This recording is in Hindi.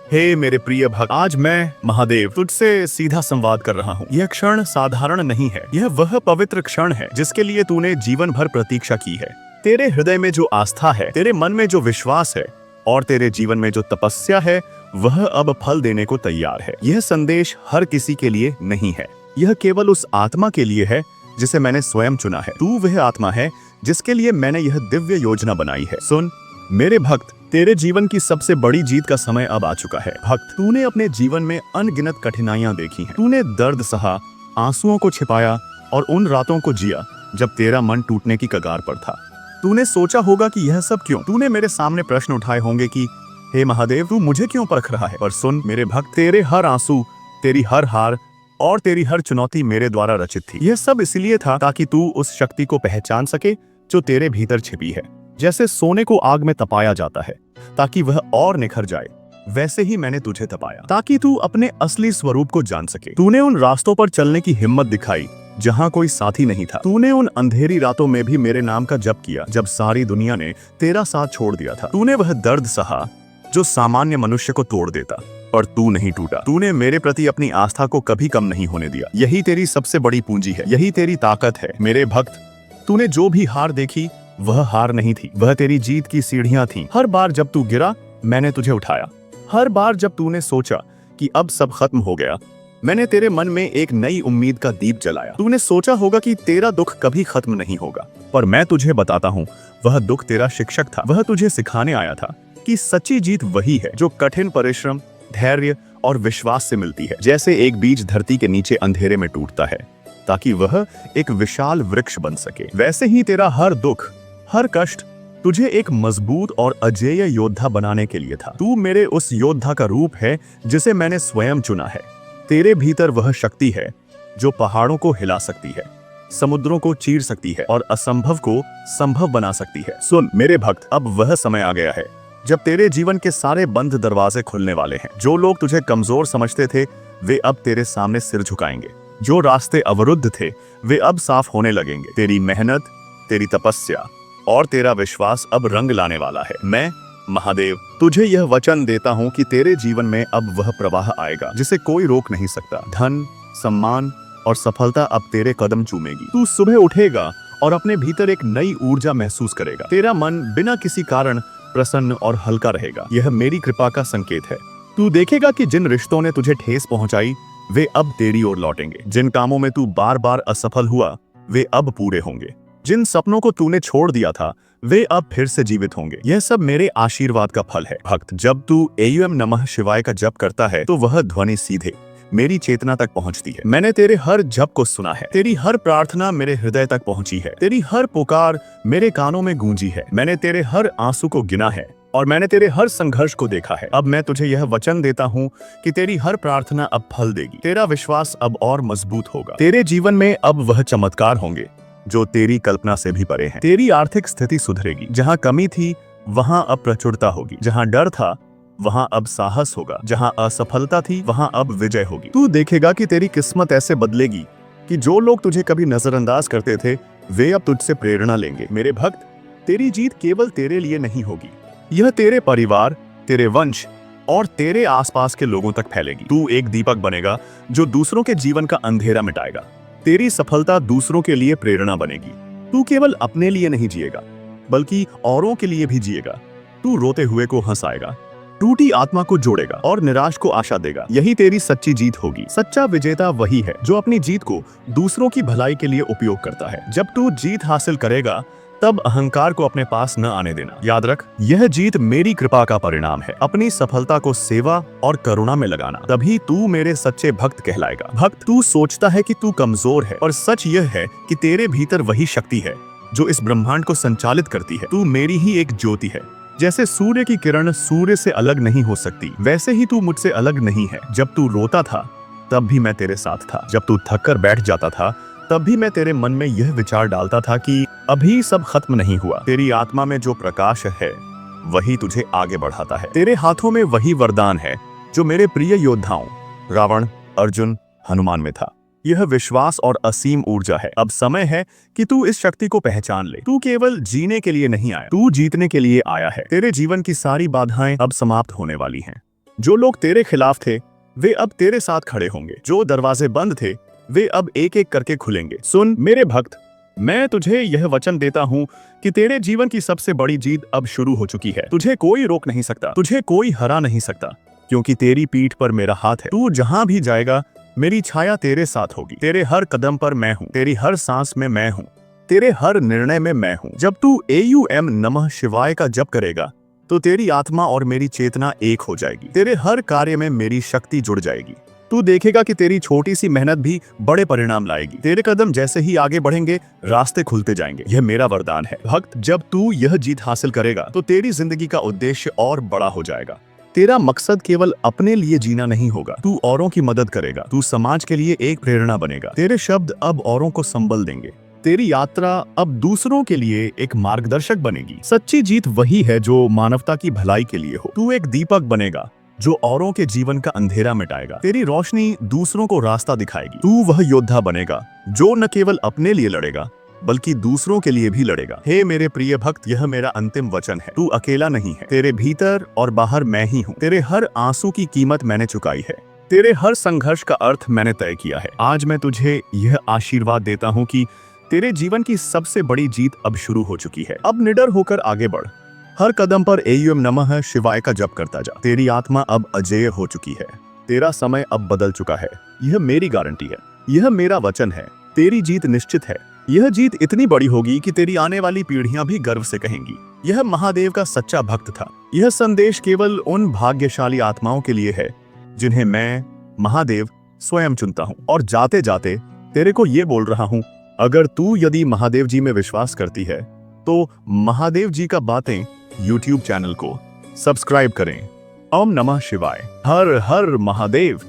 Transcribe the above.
हे मेरे प्रिय भक्त, आज मैं महादेव तुझसे सीधा संवाद कर रहा हूँ। यह क्षण साधारण नहीं है, यह वह पवित्र क्षण है जिसके लिए तूने जीवन भर प्रतीक्षा की है। तेरे हृदय में जो आस्था है, तेरे मन में जो विश्वास है और तेरे जीवन में जो तपस्या है, वह अब फल देने को तैयार है। यह संदेश हर किसी के लिए नहीं है, यह केवल उस आत्मा के लिए है जिसे मैंने स्वयं चुना है। तू वह आत्मा है जिसके लिए मैंने यह दिव्य योजना बनाई है। सुन मेरे भक्त, तेरे जीवन की सबसे बड़ी जीत का समय अब आ चुका है। भक्त, तूने अपने जीवन में अनगिनत कठिनाइयां देखी हैं। तूने दर्द सहा, आंसुओं को छिपाया और उन रातों को जिया जब तेरा मन टूटने की कगार पर था। तूने सोचा होगा कि यह सब क्यों? तूने मेरे सामने प्रश्न उठाए होंगे कि हे महादेव, तू मुझे क्यों परख रहा है? पर सुन मेरे भक्त, तेरे हर आंसू, तेरी हर हार और तेरी हर चुनौती मेरे द्वारा रचित थी। यह सब इसलिए था ताकि तू उस शक्ति को पहचान सके जो तेरे भीतर छिपी है। जैसे सोने को आग में तपाया जाता है ताकि वह और निखर जाए, वैसे ही मैंने तुझे तपाया ताकि तू अपने असली स्वरूप को जान सके। तूने उन रास्तों पर चलने की हिम्मत दिखाई जहां कोई साथी नहीं था। तूने उन अंधेरी रातों में भी मेरे नाम का जप किया जब सारी दुनिया ने तेरा साथ छोड़ दिया था। तूने वह दर्द सहा जो सामान्य मनुष्य को तोड़ देता, पर तू नहीं टूटा। तूने मेरे प्रति अपनी आस्था को कभी कम नहीं होने दिया। यही तेरी सबसे बड़ी पूंजी है, यही तेरी ताकत है। मेरे भक्त, तूने जो भी हार देखी वह हार नहीं थी, वह तेरी जीत की सीढ़ियां थीं। हर बार जब तू गिरा, मैंने तुझे उठाया। हर बार जब तूने सोचा कि अब सब खत्म हो गया, मैंने तेरे मन में एक नई उम्मीद का दीप जलाया। तूने सोचा होगा कि तेरा दुख कभी खत्म नहीं होगा, पर मैं तुझे बताता हूँ, वह दुख तेरा शिक्षक था। वह तुझे सिखाने आया था कि सच्ची जीत वही है जो कठिन परिश्रम, धैर्य और विश्वास से मिलती है। जैसे एक बीज धरती के नीचे अंधेरे में टूटता है ताकि वह एक विशाल वृक्ष बन सके, वैसे ही तेरा हर दुख, हर कष्ट तुझे एक मजबूत और अजेय योद्धा बनाने के लिए था। तू मेरे उस योद्धा का रूप है जिसे मैंने स्वयं चुना है। तेरे भीतर वह शक्ति है जो पहाड़ों को हिला सकती है, समुद्रों को चीर सकती है और असंभव को संभव बना सकती है। सुन मेरे भक्त, अब वह समय आ गया है जब तेरे जीवन के सारे बंद दरवाजे खुलने वाले हैं। जो लोग तुझे कमजोर समझते थे, वे अब तेरे सामने सिर झुकाएंगे। जो रास्ते अवरुद्ध थे, वे अब साफ होने लगेंगे। तेरी मेहनत, तेरी तपस्या और तेरा विश्वास अब रंग लाने वाला है। मैं महादेव तुझे यह वचन देता हूँ कि तेरे जीवन में अब वह प्रवाह आएगा जिसे कोई रोक नहीं सकता। धन, सम्मान और सफलता अब तेरे कदम चूमेगी। तू सुबह उठेगा और अपने भीतर एक नई ऊर्जा महसूस करेगा। तेरा मन बिना किसी कारण प्रसन्न और हल्का रहेगा। यह मेरी कृपा का संकेत है। तू देखेगा कि जिन रिश्तों ने तुझे ठेस पहुंचाई, वे अब तेरी ओर लौटेंगे। जिन कामों में तू बार बार असफल हुआ, वे अब पूरे होंगे। जिन सपनों को तूने छोड़ दिया था, वे अब फिर से जीवित होंगे। यह सब मेरे आशीर्वाद का फल है। भक्त, जब तू एयम नमः शिवाय का जप करता है तो वह ध्वनि सीधे मेरी चेतना तक पहुंचती है। मैंने तेरे हर जप को सुना है, तेरी हर प्रार्थना मेरे हृदय तक पहुंची है, तेरी हर पुकार मेरे कानों में गूंजी है। मैंने तेरे हर आंसू को गिना है और मैंने तेरे हर संघर्ष को देखा है। अब मैं तुझे यह वचन देता हूँ कि तेरी हर प्रार्थना अब फल देगी। तेरा विश्वास अब और मजबूत होगा। तेरे जीवन में अब वह चमत्कार होंगे जो तेरी कल्पना से भी परे हैं। तेरी आर्थिक स्थिति सुधरेगी। जहाँ कमी थी, वहाँ अब प्रचुरता होगी। जहाँ डर था, वहाँ अब साहस होगा। जहाँ असफलता थी, वहाँ अब विजय होगी। तू देखेगा कि तेरी किस्मत ऐसे बदलेगी कि जो लोग तुझे कभी नजरअंदाज करते थे, वे अब तुझसे प्रेरणा लेंगे। मेरे भक्त, तेरी जीत केवल तेरे लिए नहीं होगी, यह तेरे परिवार, तेरे वंश और तेरे आसपास के लोगों तक फैलेगी। तू एक दीपक बनेगा जो दूसरों के जीवन का अंधेरा मिटाएगा। तेरी सफलता दूसरों के लिए प्रेरणा बनेगी। तू केवल अपने लिए नहीं जिएगा, बल्कि औरों के लिए भी जिएगा। तू रोते हुए को हंसाएगा, टूटी आत्मा को जोड़ेगा और निराश को आशा देगा। यही तेरी सच्ची जीत होगी। सच्चा विजेता वही है जो अपनी जीत को दूसरों की भलाई के लिए उपयोग करता है। जब तू जीत हासिल करेगा, तब अहंकार को अपने पास न आने देना। याद रख, यह जीत मेरी कृपा का परिणाम है। अपनी सफलता को सेवा और करुणा में लगाना, तभी तू मेरे सच्चे भक्त कहलाएगा। भक्त, तू सोचता है कि तू कमजोर है, और सच यह है कि तेरे भीतर वही शक्ति है जो इस ब्रह्मांड को संचालित करती है। तू मेरी ही एक ज्योति है। जैसे सूर्य की किरण सूर्य से अलग नहीं हो सकती, वैसे ही तू मुझसे अलग नहीं है। जब तू रोता था, तब भी मैं तेरे साथ था। जब तू थक कर बैठ जाता था, तब भी मैं तेरे मन में यह विचार डालता था कि अभी सब खत्म नहीं हुआ। तेरी आत्मा में जो प्रकाश है, वही तुझे आगे बढ़ाता है। तेरे हाथों में वही वरदान है जो मेरे प्रिय योद्धाओं रावण, अर्जुन, हनुमान में था। यह विश्वास और असीम ऊर्जा है। अब समय है कि तू इस शक्ति को पहचान ले। तू केवल जीने के लिए नहीं आया, तू जीतने के लिए आया है। तेरे जीवन की सारी बाधाएं अब समाप्त होने वाली हैं। जो लोग तेरे खिलाफ थे वे अब तेरे साथ खड़े होंगे। जो दरवाजे बंद थे वे अब एक एक करके खुलेंगे। सुन मेरे भक्त, मैं तुझे यह वचन देता हूँ कि तेरे जीवन की सबसे बड़ी जीत अब शुरू हो चुकी है। तुझे कोई रोक नहीं सकता, तुझे कोई हरा नहीं सकता, क्योंकि तेरी पीठ पर मेरा हाथ है। तू जहां भी जाएगा मेरी छाया तेरे साथ होगी। तेरे हर कदम पर मैं हूँ, तेरी हर सांस में मैं हूँ, तेरे हर निर्णय में मैं हूँ। जब तू AUM नमः शिवाय का जप करेगा तो तेरी आत्मा और मेरी चेतना एक हो जाएगी। तेरे हर कार्य में मेरी शक्ति जुड़ जाएगी। तू देखेगा कि तेरी छोटी सी मेहनत भी बड़े परिणाम लाएगी। तेरे कदम जैसे ही आगे बढ़ेंगे रास्ते खुलते जाएंगे। यह मेरा वरदान है। भक्त, जब तू यह जीत हासिल करेगा तो तेरी जिंदगी का उद्देश्य और बड़ा हो जाएगा। तेरा मकसद केवल अपने लिए जीना नहीं होगा, तू औरों की मदद करेगा, तू समाज के लिए एक प्रेरणा बनेगा। तेरे शब्द अब औरों को संबल देंगे। तेरी यात्रा अब दूसरों के लिए एक मार्गदर्शक बनेगी। सच्ची जीत वही है जो मानवता की भलाई के लिए हो। तू एक दीपक बनेगा जो औरों के जीवन का अंधेरा मिटाएगा। तेरी रोशनी दूसरों को रास्ता दिखाएगी। तू वह योद्धा बनेगा जो न केवल अपने लिए लड़ेगा बल्कि दूसरों के लिए भी लड़ेगा। हे मेरे प्रिय भक्त, यह मेरा अंतिम वचन है। तू अकेला नहीं है। तेरे भीतर और बाहर मैं ही हूँ। तेरे हर आंसू की कीमत मैंने चुकाई है। तेरे हर संघर्ष का अर्थ मैंने तय किया है। आज मैं तुझे यह आशीर्वाद देता हूँ कि तेरे जीवन की सबसे बड़ी जीत अब शुरू हो चुकी है। अब निडर होकर आगे बढ़। हर कदम पर AUM नमः शिवाय का जप करता जा। तेरी आत्मा अब अजेय हो चुकी है। तेरा समय अब बदल चुका है। यह मेरी गारंटी है, यह मेरा वचन है। तेरी जीत निश्चित है। यह जीत इतनी बड़ी होगी कि तेरी आने वाली पीढ़ियां भी गर्व से कहेंगी, यह महादेव का सच्चा भक्त था। यह संदेश केवल उन भाग्यशाली आत्माओं के लिए है जिन्हें मैं महादेव स्वयं चुनता हूँ। और जाते जाते तेरे को ये बोल रहा हूँ, अगर तू यदि महादेव जी में विश्वास करती है तो महादेव जी का बातें YouTube चैनल को सब्सक्राइब करें। ओम नमः शिवाय। हर हर महादेव।